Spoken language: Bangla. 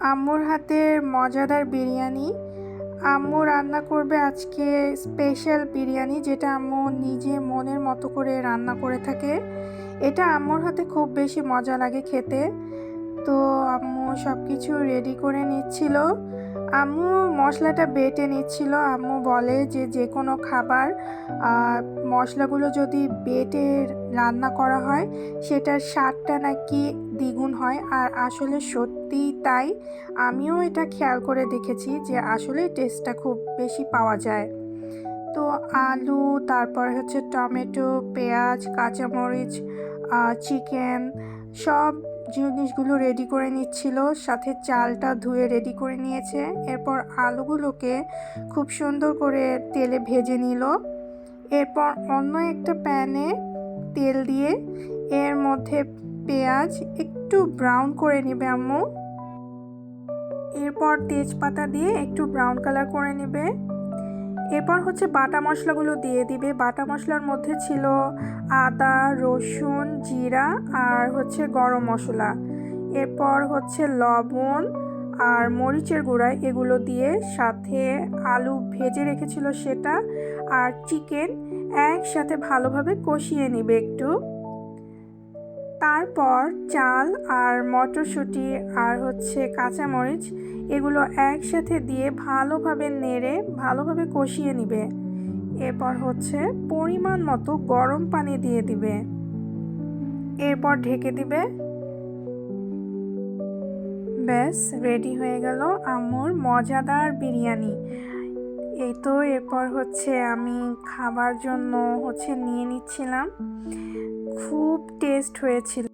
আম্মুর হাতের মজাদার বিরিয়ানি। আম্মু রান্না করবে আজকে স্পেশাল বিরিয়ানি, যেটা আম্মু নিজে মনের মতো করে রান্না করে থাকে। এটা আম্মুর হাতে খুব বেশি মজা লাগে খেতে। তো আম্মু সব কিছু রেডি করে নিচ্ছিল। আম্মু মশলাটা বেটে নিচ্ছিল। আম্মু বলে যে যে কোনো খাবার মশলাগুলো যদি বেটে রান্না করা হয় সেটার স্বাদটা নাকি দ্বিগুণ হয়। আর আসলে সত্যিই তাই। আমিও এটা খেয়াল করে দেখেছি যে আসলে টেস্টটা খুব বেশি পাওয়া যায়। তো আলু, তারপর হচ্ছে টমেটো, পেঁয়াজ, কাঁচামরিচ, চিকেন, সব জিনিসগুলো রেডি করে নিচ্ছিল। সাথে চালটা ধুয়ে রেডি করে নিয়েছে। এরপর আলুগুলোকে খুব সুন্দর করে তেলে ভেজে নিল। এরপর অন্য একটা প্যানে তেল দিয়ে এর মধ্যে পেঁয়াজ একটু ব্রাউন করে নেবে আম্মু। এরপর তেজপাতা দিয়ে একটু ব্রাউন কালার করে নেবে। এরপর হচ্ছে বাটা মশলাগুলো দিয়ে দিবে। বাটা মশলার মধ্যে ছিল আদা, রসুন, জিরা আর হচ্ছে গরম মশলা। এরপর হচ্ছে লবণ আর মরিচের গুঁড়া, এগুলো দিয়ে সাথে আলু ভেজে রেখেছিল সেটা আর চিকেন একসাথে ভালোভাবে কষিয়ে নিবে একটু। তারপর চাল আর মটরশুঁটি আর হচ্ছে কাঁচামরিচ, এগুলো একসাথে দিয়ে ভালোভাবে নেড়ে ভালোভাবে কষিয়ে নিবে। এরপর হচ্ছে পরিমাণ মতো গরম পানি দিয়ে দিবে। এরপর ঢেকে দিবে। ব্যাস রেডি হয়ে গেল আম্মুর মজাদার বিরিয়ানি। এই তো এরপর হচ্ছে আমি খাবার জন্য নিয়ে নিচ্ছিলাম। খুব টেস্ট হয়েছিল।